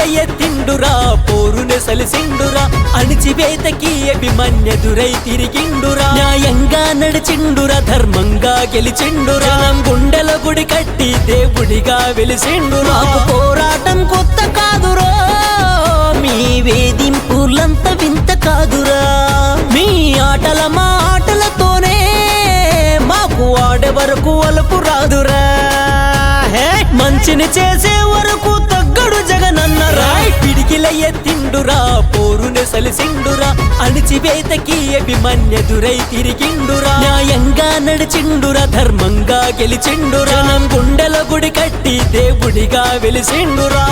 పిడికిల ఎత్తిండురా పోరునే సలిసిండురా అణిచివేతకి అభిమన్యదురై తిరిగిండురా న్యాయంగా నడిచిండురా ధర్మంగా గెలిచిండురా గుండెల గుడి కట్టి దేవుడిగా వెలిసిండురా పోరాటం కొత్త కాదురా మీ వేధింపులంత వింత కాదురా మీ ఆటల మా ఆటలతోనే మాకు ఆడే వరకు అలుపు రాదురా మంచిని చేసే వరకు తగ్గడు జగనన్నరా పిడికిల ఎత్తిండురా పోరునే సలిసిండురా అణిచివేతకి అభిమన్యదురై తిరిగిండురా న్యాయంగా నడిచిండురా ధర్మంగా గెలిచిండురా గుండెల గుడి కట్టి దేవుడిగా వెలిసిండురా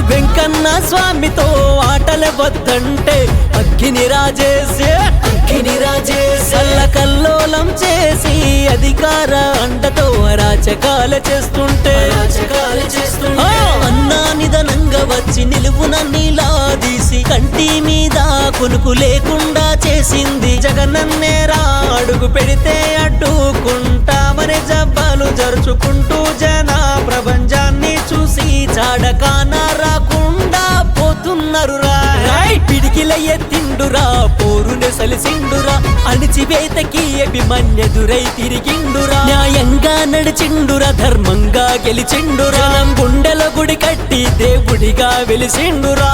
వెంకన్న స్వామితో ఆటలు వద్దంటే అగ్గిని రాజేసే కల్లోలం చేసి అధికార అండతో అరాచకాలు చేస్తుంటే అన్నా నిధనంగా వచ్చి నిలువున నీలాదీసి కంటి మీద కొనుకు లేకుండా చేసింది జగనన్నేరా అడుగు పెడితే అడ్డుకుంటామని జబ్బాలు జరుచుకుంటూ జన ప్రపంచాన్ని చూసి చాడకానా రాకుండా పోతున్నారు పిడికిల ఎత్తిండురా పోరునే సలిసిండురా అణిచివేతకి అభిమన్యదురై తిరిగిండురా న్యాయంగా నడిచిండురా ధర్మంగా గెలిచిండురా గుండెల గుడి కట్టి దేవుడిగా వెలిసిండురా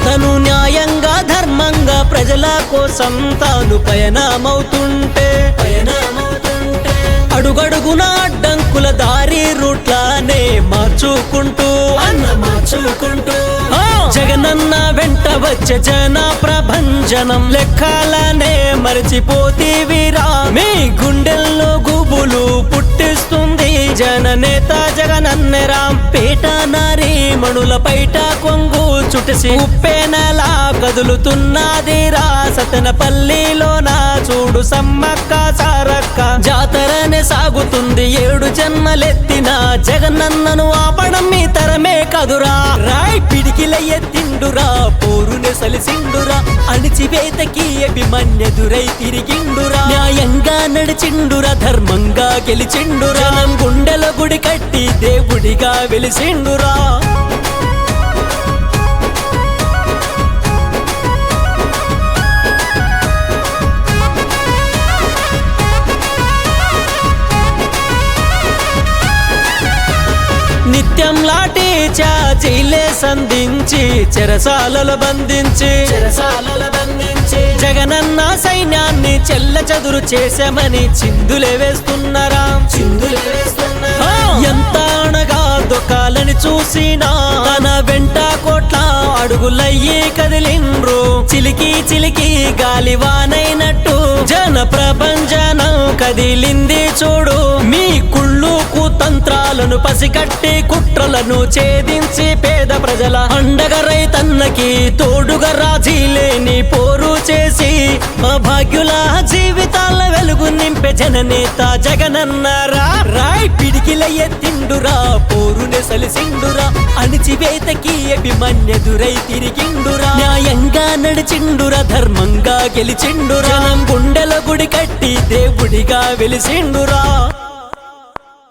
తను న్యాయంగా ధర్మంగా ప్రజల కోసం తాను పయనమవుతుంటే అడుగడుగున అడ్డంకుల దారి రూట్లానే మార్చుకుంటూ జగనన్న వెంట వచ్చే జన ప్రభంజనం లెక్కలనే మరచిపోతీవిరా మీ గుండెల్లో గుబులు పుట్టిస్తుంది జననేత జగనన్నరా పేట నారీ మణుల పైట కొంగు చుట్టసి ఉప్పెనలా కదులుతున్నదిరా సతనపల్లిలోన చూడు సమ్మక్క సారక్క జాతరనే సాగుతుంది 7 జన్మలెత్తిన జగనన్నను ఆపడం మీ తరమే కదురా పిడికిల ఎత్తిండురా పోరునే సలిసిండురా అణిచివేతకి అభిమన్యదురై తిరిగిండురా న్యాయంగా నడిచిండురా ధర్మంగా గెలిచిండురా గుండెల గుడి కట్టి దేవుడిగా వెలిసిండురా నిత్యం లాఠీ చార్జీలే సంధించి చెరసాలలో బంధించి జగనన్న సైన్యాన్ని చెల్ల చదురు చేశామని చిందులే వేస్తున్నారా ఎంత అనగా దొక్కాలని చూసినా తన వెంట కోట్ల అడుగులయ్యి కదిలిండ్రు చిలికి గాలివానైనట్టు జన ప్రపంచనం కదిలింది చూడు మీ కుళ్ళు కుతంత్రాలను పసిగట్టి కుట్రలను ఛేదించి పేద ప్రజల అండగా రైతన్నకి తోడుగా రాజీలేని పోరు చేసి భాగ్యుల జీవితాల వెలుగు నింపే జననేత జగనన్నరా పిడికిల ఎత్తిండురా పోరునే సలిసిండురా అణిచివేతకి అభిమన్యదురై తిరిగిండురా న్యాయంగా నడిచిండురా ధర్మంగా గెలిచిండురా గుండెల గుడి కట్టి దేవుడిగా వెలిసిండురా